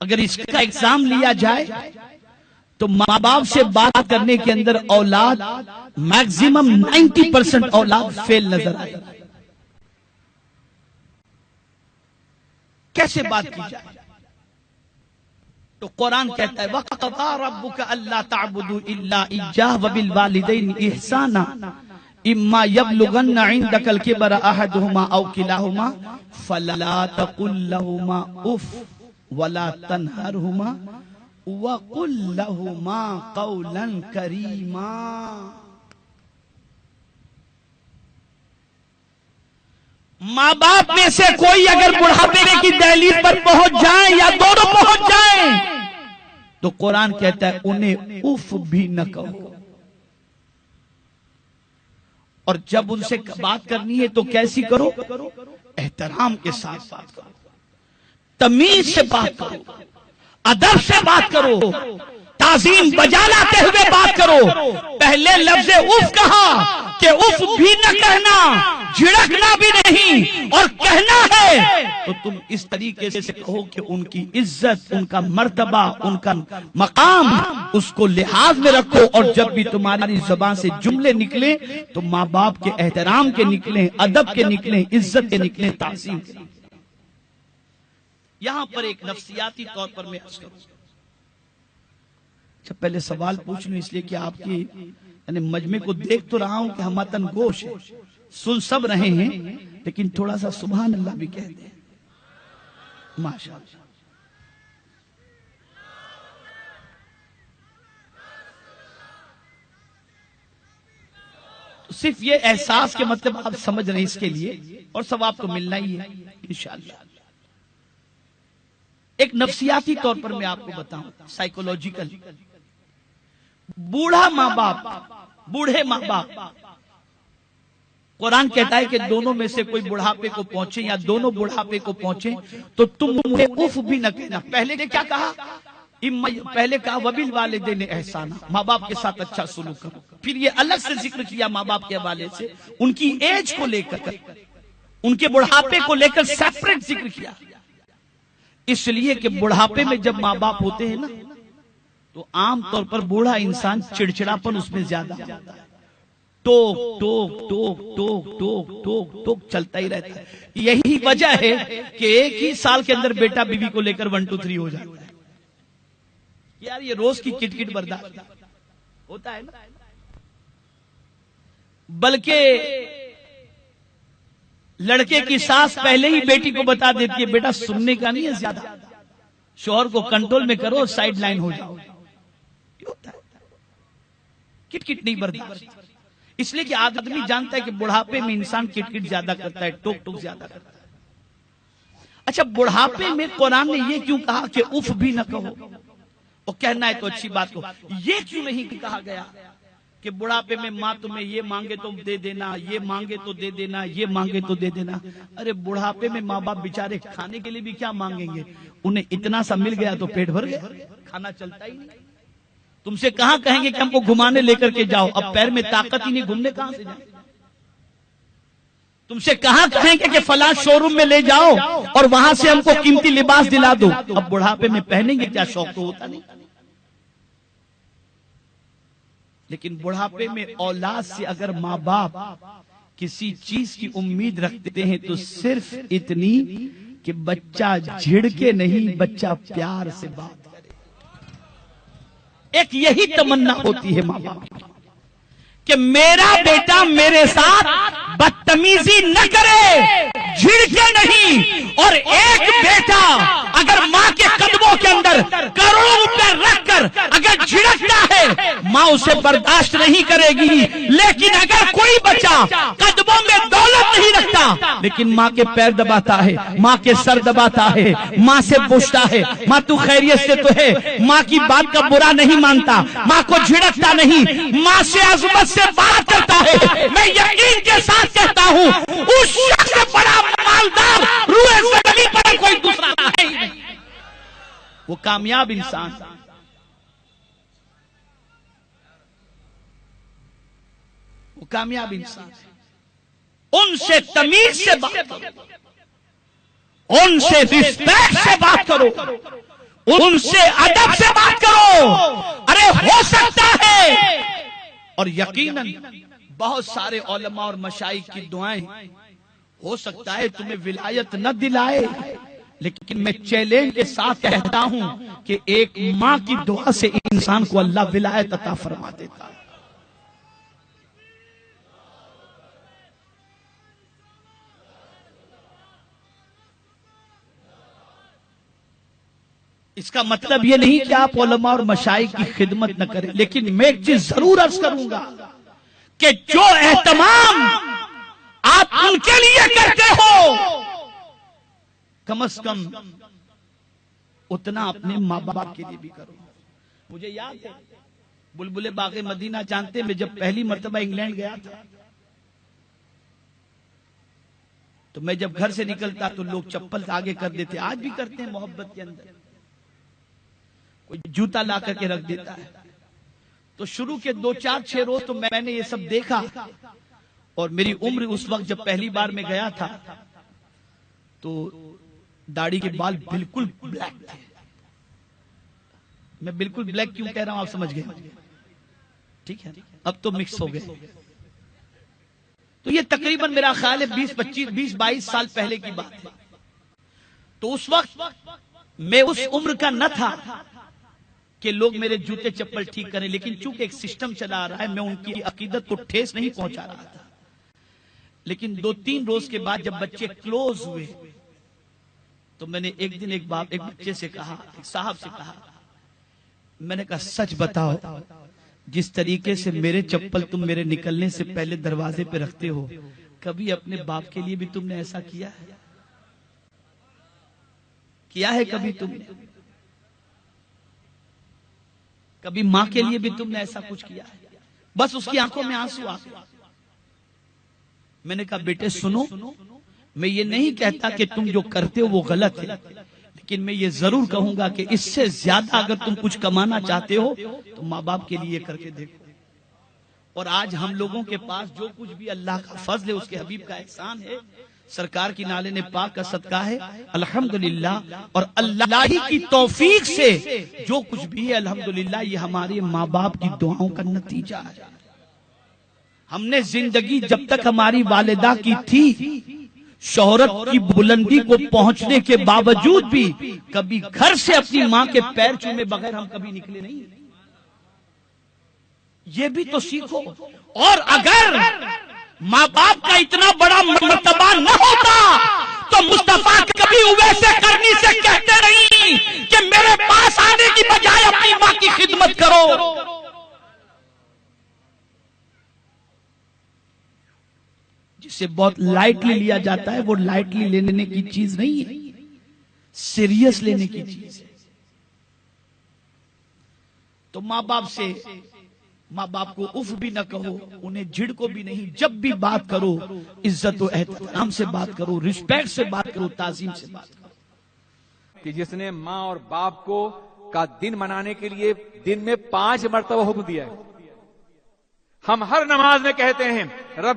اگر اس کا ایگزام لیا جائے تو ماں باپ سے بات کرنے کے اندر اولاد میکزیمم 90% اولاد فیل نظر آئے. کیسے بات کی جائے؟ تو قرآن کہتا ہے وَقَضَىٰ رَبُّكَ أَلَّا تَعْبُدُوا إِلَّا إِيَّاهُ وَبِالْوَالِدَيْنِ إِحْسَانًا إِمَّا يَبْلُغَنَّ عِندَكَ الْكِبَرَ أَحَدُهُمَا أَوْ كِلَاهُمَا فَلَا تَقُل لَّهُمَا أُفٍّ وَلَا تَنْهَرْهُمَا وَقُل لَّهُمَا قَوْلًا كَرِيمًا. ماں باپ میں سے کوئی اگر بڑھاپے کی دہلیز پر پہنچ جائیں یا دونوں پہنچ جائیں تو قرآن کہتا ہے انہیں اف بھی نہ کہو. اور جب ان سے بات کرنی ہے تو کیسی کرو؟ احترام کے ساتھ بات کرو، تمیز سے بات کرو، ادب سے بات کرو، تعظیم بجا لاتے ہوئے بات کرو. پہلے لفظ اف کہا کہ اف بھی نہ کہنا، جھڑکنا بھی نہیں، اور کہنا ہے تو تم اس طریقے سے کہو کہ ان کی عزت، ان کا مرتبہ، ان کا مقام، اس کو لحاظ میں رکھو. اور جب بھی تمہاری زبان سے جملے نکلیں تو ماں باپ کے احترام کے نکلیں، ادب کے نکلیں، عزت کے نکلیں، تعظیم کے نکلیں. یہاں پر ایک نفسیاتی طور پر میں عرض کروں. اچھا پہلے سوال پوچھ لوں، اس لیے کہ آپ کی یعنی مجمع کو دیکھ تو رہا ہوں کہ ہمتن گوش ہے، سن سب رہے ہیں، لیکن تھوڑا سا سبحان اللہ بھی کہتے ہیں. ماشاءاللہ. تو صرف یہ احساس کے مطلب آپ سمجھ رہے ہیں اس کے لیے، اور ثواب تو ملنا ہی ہے انشاءاللہ. ایک نفسیاتی طور پر میں آپ کو بتاؤں، سائیکولوجیکل. بوڑھا ماں باپ، بوڑھے ماں باپ، قرآن کہتا ہے کہ دونوں میں سے کوئی بڑھاپے کو پہنچے یا دونوں بڑھاپے کو پہنچے تو تم انہیں اف بھی نہ کہنا. پہلے نے کیا کہا؟ پہلے کہا وَبِالْوَالِدَيْنِ احسانا، ماں باپ کے ساتھ اچھا سلوک کرو. پھر یہ الگ سے ذکر کیا ماں باپ کے حوالے سے، ان کی ایج کو لے کر، ان کے بڑھاپے کو لے کر سیپریٹ ذکر کیا. اس لیے کہ بڑھاپے میں جب ماں باپ ہوتے ہیں نا تو عام طور پر بوڑھا انسان چڑچڑاپن اس میں زیادہ ہوتا ہے. ٹوک ٹوک ٹوک ٹوک ٹوک ٹوک ٹوک چلتا ہی رہتا ہے. یہی وجہ ہے کہ ایک ہی سال کے اندر بیٹا بیوی کو لے کر 1 2 3 ہو جاتا ہے. یار یہ روز کی کٹ کٹ برداشت ہوتا ہے نا. بلکہ لڑکے کی ساس پہلے ہی بیٹی کو بتا دیتی ہے بیٹا سننے کا نہیں ہے زیادہ، شوہر کو کنٹرول میں کرو، سائیڈ لائن ہو جاؤ. کٹ کٹ نہیں برداشت. اس لیے کہ آدمی جانتا ہے کہ بڑھاپے میں انسان کٹ کٹ زیادہ کرتا ہے، ٹوک ٹوک زیادہ کرتا ہے. اچھا بڑھاپے میں قرآن نے یہ کیوں کہا کہ اف بھی نہ کہو؟ وہ کہنا ہے تو اچھی بات کو، یہ کیوں نہیں کہا گیا کہ بڑھاپے میں ماں تمہیں یہ مانگے تو دے دینا، یہ مانگے تو دے دینا، یہ مانگے تو دے دینا؟ ارے بڑھاپے میں ماں باپ بیچارے کھانے کے لیے بھی کیا مانگیں گے؟ انہیں اتنا سا مل گیا تو پیٹ بھر گیا، کھانا چلتا ہی نہیں. تم سے کہاں کہیں گے کہ ہم کو گھمانے لے کر کے جاؤ؟ اب پیر میں طاقت ہی نہیں، گھومنے کہاں سے جائیں؟ تم سے کہاں کہیں گے کہ فلاں شو روم میں لے جاؤ اور وہاں سے ہم کو قیمتی لباس دلا دو؟ اب بڑھاپے میں پہنیں گے کیا؟ شوق تو ہوتا نہیں. لیکن بڑھاپے میں اولاد سے اگر ماں باپ کسی چیز کی امید رکھتے ہیں تو صرف اتنی کہ بچہ جھڑکے نہیں، بچہ پیار سے بات کرے. ایک یہی تمنا ہوتی ہے ماں باپ کی کہ میرا بیٹا میرے ساتھ بدتمیزی نہ کرے، جھڑکے نہیں. اور ایک بیٹا اگر ماں کے قدموں کے اندر کروڑوں روپے رکھ کر اگر جھڑکتا ہے ماں اسے برداشت نہیں کرے گی. لیکن اگر کوئی بچہ قدموں میں دولت نہیں رکھتا لیکن ماں کے پیر دباتا ہے، ماں کے سر دباتا ہے، ماں سے پوچھتا ہے ماں تو خیریت سے تو ہے، ماں کی بات کا برا نہیں مانتا، ماں کو جھڑکتا نہیں، ماں سے عظمت سے بات کرتا ہے، میں یقین کے ساتھ کہتا ہوں اس شخص سے بڑا مالدار روئے زمین پر کوئی دوسرا نہیں. وہ کامیاب انسان، وہ کامیاب انسان. ان سے تمیز سے بات کرو، ان سے رسپیکٹ سے بات کرو، ان سے ادب سے بات کرو. ارے ہو سکتا ہے، اور یقیناً بہت سارے علماء اور مشائخ کی دعائیں، ہو سکتا ہے تمہیں ولایت نہ دلائے، لیکن میں چیلنج کے ساتھ کہتا ہوں کہ ایک ماں کی دعا سے انسان کو اللہ ولایت عطا فرما دیتا ہے. اس کا مطلب یہ نہیں کہ آپ علماء اور مشائخ کی خدمت نہ کریں، لیکن میں ایک چیز ضرور عرض کروں گا کہ جو اہتمام آپ ان کے لیے کرتے ہو، کم از کم اتنا اپنے ماں باپ کے لیے بھی کرو. مجھے یاد ہے بلبل باغ مدینہ جانتے، میں جب پہلی مرتبہ انگلینڈ گیا تھا تو میں جب گھر سے نکلتا تو لوگ چپل آگے کر دیتے، آج بھی کرتے ہیں محبت کے اندر، کوئی جوتا لا کر کے رکھ دیتا ہے. تو شروع کے 2-4-6 روز تو میں نے یہ سب دیکھا، اور میری عمر اس وقت جب پہلی بار میں گیا تھا تو داڑھی کے بال بالکل بلیک تھے. میں بالکل بلیک کیوں کہہ رہا ہوں آپ سمجھ گئے، ٹھیک ہے؟ اب تو مکس ہو گئے. تو یہ تقریباً میرا خیال ہے 20-22 سال پہلے کی بات ہے. تو اس وقت میں اس عمر کا نہ تھا کہ لوگ میرے جوتے چپل ٹھیک کریں، لیکن چونکہ ایک سسٹم چلا آ رہا ہے، میں ان کی عقیدت کو ٹھیس نہیں پہنچا رہا تھا. لیکن 2-3 روز کے بعد جب بچے کلوز ہوئے تو میں نے ایک دن ایک بچے سے کہا، ایک صاحب سے کہا، میں نے کہا سچ بتاؤ، جس طریقے سے میرے چپل تم میرے نکلنے سے پہلے دروازے پہ رکھتے ہو، کبھی اپنے باپ کے لیے بھی تم نے ایسا کیا ہے؟ کیا ہے کبھی تم نے؟ کبھی ماں کے لیے بھی تم نے ایسا کچھ کیا ہے؟ بس اس کی آنکھوں میں آنسو آ گئے. میں نے کہا بیٹے سنو، میں یہ نہیں کہتا کہ تم جو کرتے ہو وہ غلط ہے، لیکن میں یہ ضرور کہوں گا کہ اس سے زیادہ اگر تم کچھ کمانا چاہتے ہو تو ماں باپ کے لیے کر کے دیکھو. اور آج ہم لوگوں کے پاس جو کچھ بھی اللہ کا فضل ہے، اس کے حبیب کا احسان ہے، سرکار کی نالے پاک کا صدقہ ہے، الحمدللہ. اور اللہ ہی کی توفیق سے جو کچھ بھی ہے الحمدللہ یہ ہمارے ماں باپ کی دعاؤں کا نتیجہ ہے. ہم نے زندگی جب تک ہماری والدہ کی تھی، شہرت کی بلندی کو پہنچنے کے باوجود بھی کبھی گھر سے اپنی ماں کے پیر چومے بغیر ہم کبھی نکلے نہیں. یہ بھی تو سیکھو. اور اگر ماں باپ کا اتنا بڑا مرتبہ نہ ہوتا تو مصطفیٰ کبھی اویس کرنی سے کہتے نہیں کہ میرے پاس آنے کی بجائے اپنی ماں کی خدمت کرو. جسے بہت لائٹلی لیا جاتا ہے، وہ لائٹلی لینے کی چیز نہیں ہے، سیریس لینے کی چیز ہے. تو ماں باپ کو اف بھی نہ کہو، انہیں جھڑکو بھی نہیں. جب بھی بات کرو عزت و احترام سے بات کرو، رسپیکٹ سے بات کرو، تعظیم سے بات کرو. کہ جس نے ماں اور باپ کو کا دن منانے کے لیے دن میں 5 مرتبہ حکم دیا ہے. ہم ہر نماز میں کہتے ہیں رب